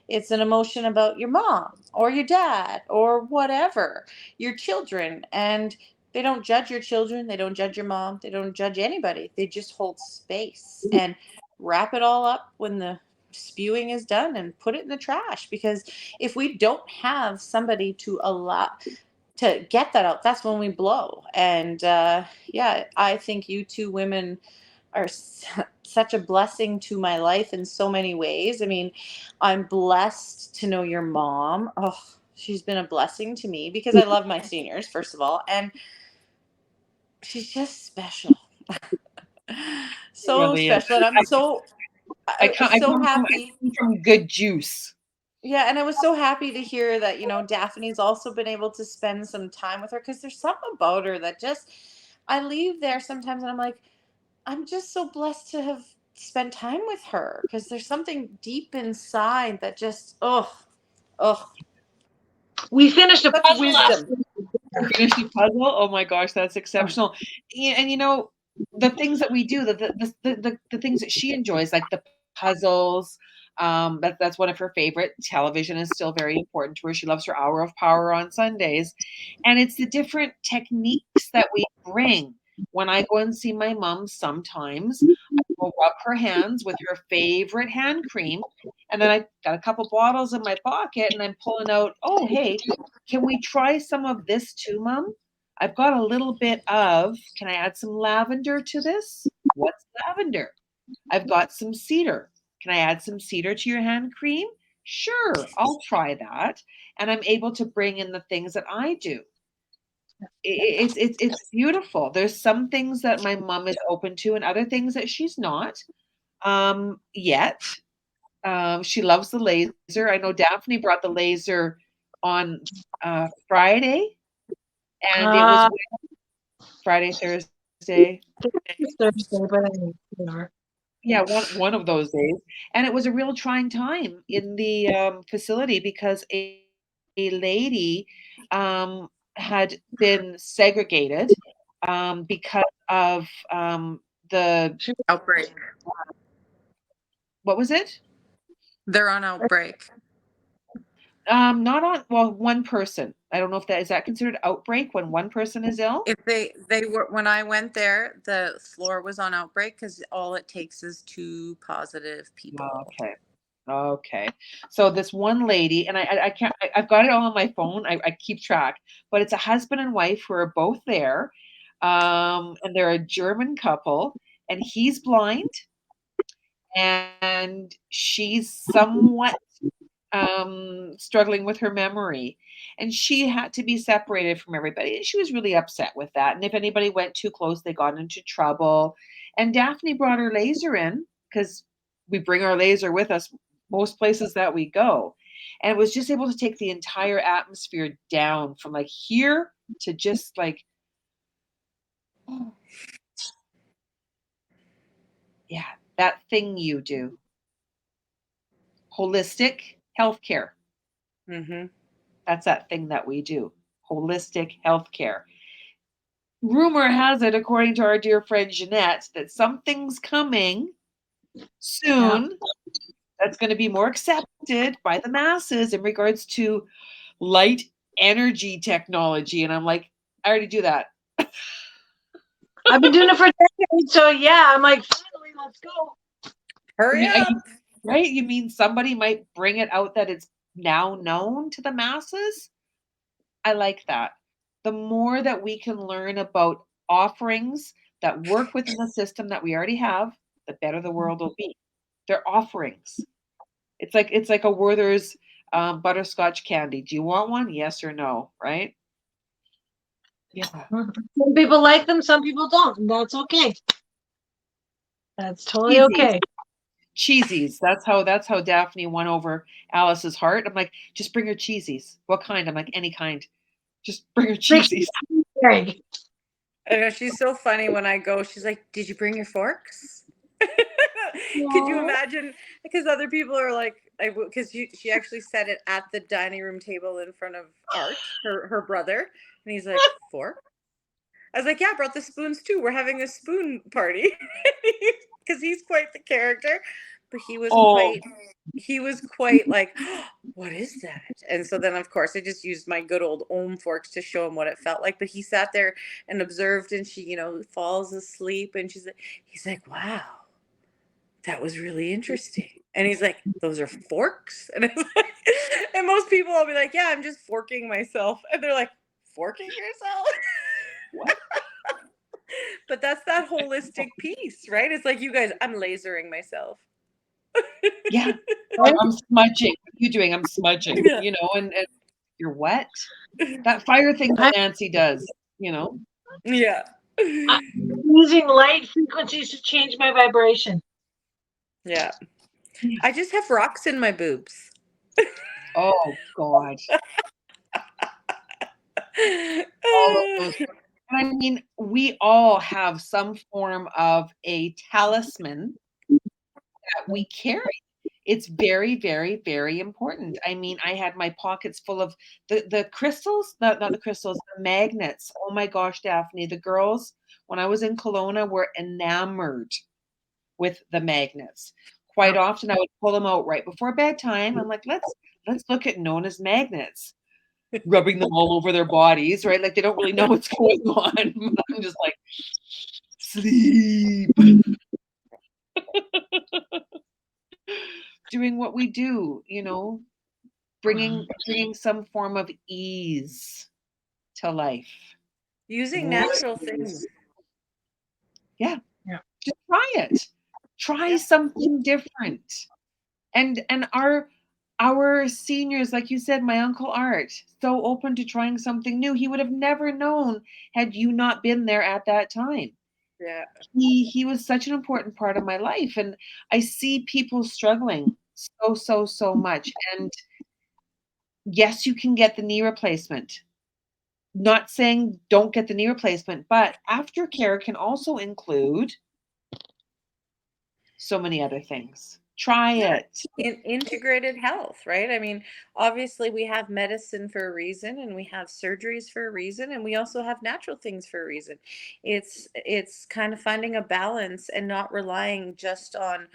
It's an emotion about your mom or your dad or whatever, your children. And they don't judge your children. They don't judge your mom. They don't judge anybody. They just hold space and wrap it all up when the spewing is done and put it in the trash. Because if we don't have somebody to allow to get that out, that's when we blow. And yeah, I think you two women are such a blessing to my life in so many ways. I mean, I'm blessed to know your mom. Oh, she's been a blessing to me because I love my seniors, first of all, and she's just special. It So really is. special. And I I come, was I so come from, I happy. come from good juice. Yeah, and I was so happy to hear that, Daphne's also been able to spend some time with her, because there's something about her that just, I leave there sometimes and I'm like, I'm just so blessed to have spent time with her, because there's something deep inside that just, oh, We finished a such puzzle last wisdom. week. Finished the puzzle. Oh my gosh, that's exceptional. And the things that we do, the things that she enjoys, like the puzzles. That's one of her favorite. Television is still very important to her. She loves her hour of power on Sundays, and it's the different techniques that we bring. When I go and see my mom, sometimes I will rub her hands with her favorite hand cream, and then I got a couple bottles in my pocket, and I'm pulling out. Oh, hey, can we try some of this too, Mom? I've got a little bit of, can I add some lavender to this? What's lavender? I've got some cedar. Can I add some cedar to your hand cream? Sure, I'll try that. And I'm able to bring in the things that I do. It's beautiful. There's some things that my mom is open to and other things that she's not yet. She loves the laser. I know Daphne brought the laser on Friday, and it was Uh, Friday, Thursday. it's Thursday, but whatever. Yeah, one of those days, and it was a real trying time in the facility because a lady had been segregated because of the Outbreak. what was it? They're on outbreak. Not on, well, one person. I don't know if that is that considered outbreak when one person is ill? If they were, when I went there, the floor was on outbreak because all it takes is 2 positive people. Okay. Okay. So this one lady, and I can't, I've got it all on my phone. I keep track, but it's a husband and wife who are both there. And they're a German couple, and he's blind and she's somewhat struggling with her memory. And she had to be separated from everybody. And she was really upset with that. And if anybody went too close, they got into trouble. And Daphne brought her laser in because we bring our laser with us most places that we go. And it was just able to take the entire atmosphere down from like here to just like, oh, yeah, that thing you do. Holistic healthcare. Mm-hmm. That's that thing that we do. Holistic healthcare. Rumor has it, according to our dear friend Jeanette, that something's coming Yeah. soon that's going to be more accepted by the masses in regards to light energy technology. And I'm like, I already do that. I've been doing it for decades, so yeah, I'm like, finally, let's go. Hurry up. Right? You mean somebody might bring it out that it's now known to the masses? I like that. The more that we can learn about offerings that work within the system that we already have, the better the world will be. They're offerings. It's like a Werther's butterscotch candy. Do you want one? Yes or no, right? Yeah. Some people like them, some people don't. And that's okay. That's totally Cheesies. okay. Cheesies. That's how Daphne won over Alice's heart. I'm like, just bring her cheesies. What kind? I'm like, any kind. Just bring her cheesies. I know, she's so funny when I go. She's like, "Did you bring your forks?" Could you imagine? Because other people are like, because she actually said it at the dining room table in front of Art, her brother, and he's like, "Fork?" I was like, "Yeah, I brought the spoons too. We're having a spoon party," because he's quite the character, but he was quite like, "What is that?" And so then, of course, I just used my good old ohm forks to show him what it felt like. But he sat there and observed, and she, falls asleep, and he's like, "Wow, that was really interesting." And he's like, "Those are forks?" And it's like, and most people will be like, "Yeah, I'm just forking myself," and they're like, "Forking yourself?" What? But that's that holistic piece, right? It's like, you guys, I'm lasering myself. Yeah. I'm smudging. What are you doing? I'm smudging, Yeah. and you're what? That fire thing that Nancy does, Yeah. I'm using light frequencies to change my vibration. Yeah. I just have rocks in my boobs. Oh God. All of those. And I mean, we all have some form of a talisman that we carry. It's very, very, very important. I mean, I had my pockets full of the crystals, not the crystals, the magnets. Oh my gosh, Daphne, the girls, when I was in Kelowna, were enamored with the magnets. Quite often I would pull them out right before bedtime. I'm like, let's look at Nona's magnets, rubbing them all over their bodies, right? Like they don't really know what's going on. I'm just like, sleep. Doing what we do, bringing some form of ease to life. Using natural things. Yeah. Just try it. Try something different. And our seniors, like you said, my Uncle Art, so open to trying something new. He would have never known had you not been there at that time. Yeah. He was such an important part of my life. And I see people struggling so much. And yes, you can get the knee replacement. Not saying don't get the knee replacement, but aftercare can also include so many other things. Try it. Integrated health, right? I mean, obviously we have medicine for a reason, and we have surgeries for a reason, and we also have natural things for a reason. It's kind of finding a balance and not relying just on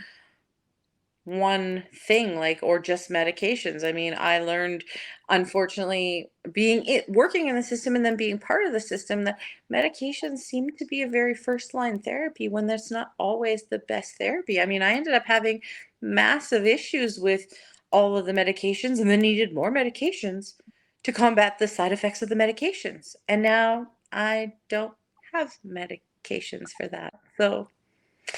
one thing, like, or just medications. I mean, I learned, unfortunately, working in the system and then being part of the system, that medications seem to be a very first line therapy when that's not always the best therapy. I mean, I ended up having massive issues with all of the medications and then needed more medications to combat the side effects of the medications. And now I don't have medications for that. So,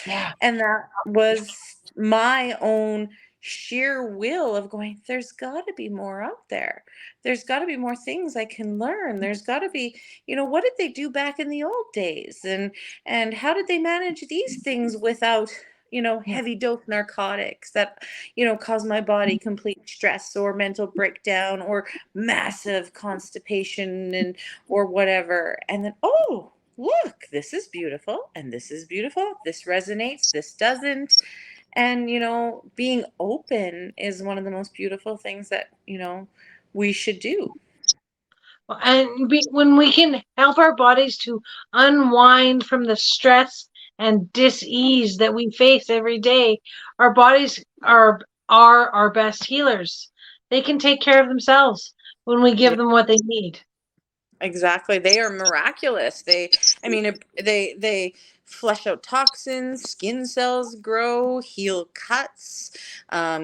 Yeah. and that was my own sheer will of going, there's got to be more out there. There's got to be more things I can learn. There's got to be, what did they do back in the old days? And how did they manage these things without, heavy dose narcotics that, cause my body complete stress or mental breakdown or massive constipation or whatever. And then, oh, look, this is beautiful, and this is beautiful. This resonates, this doesn't. And, being open is one of the most beautiful things that, we should do. And when we can help our bodies to unwind from the stress and dis-ease that we face every day, our bodies are our best healers. They can take care of themselves when we give them what they need. Exactly. They are miraculous. They flush out toxins, skin cells grow, heal cuts,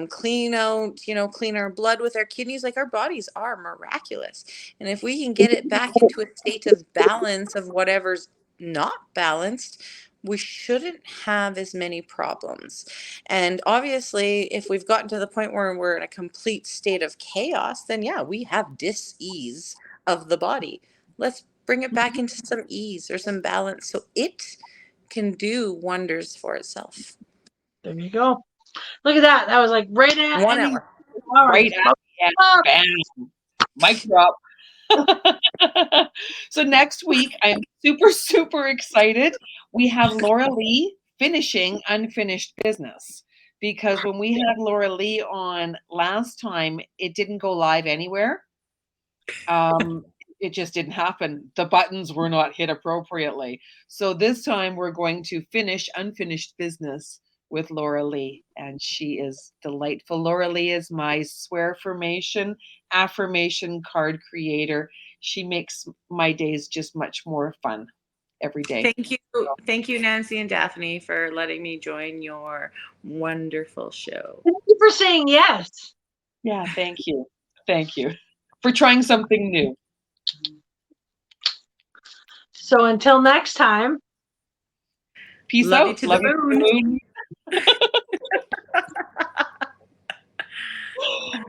clean our blood with our kidneys. Like, our bodies are miraculous. And if we can get it back into a state of balance of whatever's not balanced, we shouldn't have as many problems. And obviously, if we've gotten to the point where we're in a complete state of chaos, then yeah, we have dis-ease of the body. Let's bring it back into some ease or some balance so it can do wonders for itself. There you go. Look at that. That was like right at 1 hour. Right at the end. Bam. Mic drop. So next week, I'm super, super excited. We have Laura Lee finishing Unfinished Business, because when we had Laura Lee on last time, it didn't go live anywhere. It just didn't happen. The buttons were not hit appropriately. So this time we're going to finish Unfinished Business with Laura Lee, and she is delightful. Laura Lee is my swear-formation affirmation card creator. She makes my days just much more fun every day. Thank you, Nancy and Daphne, for letting me join your wonderful show. Thank you for saying yes. Yeah, thank you. Thank you for trying something new. So until next time. Peace Love out. you to Love the you to the moon.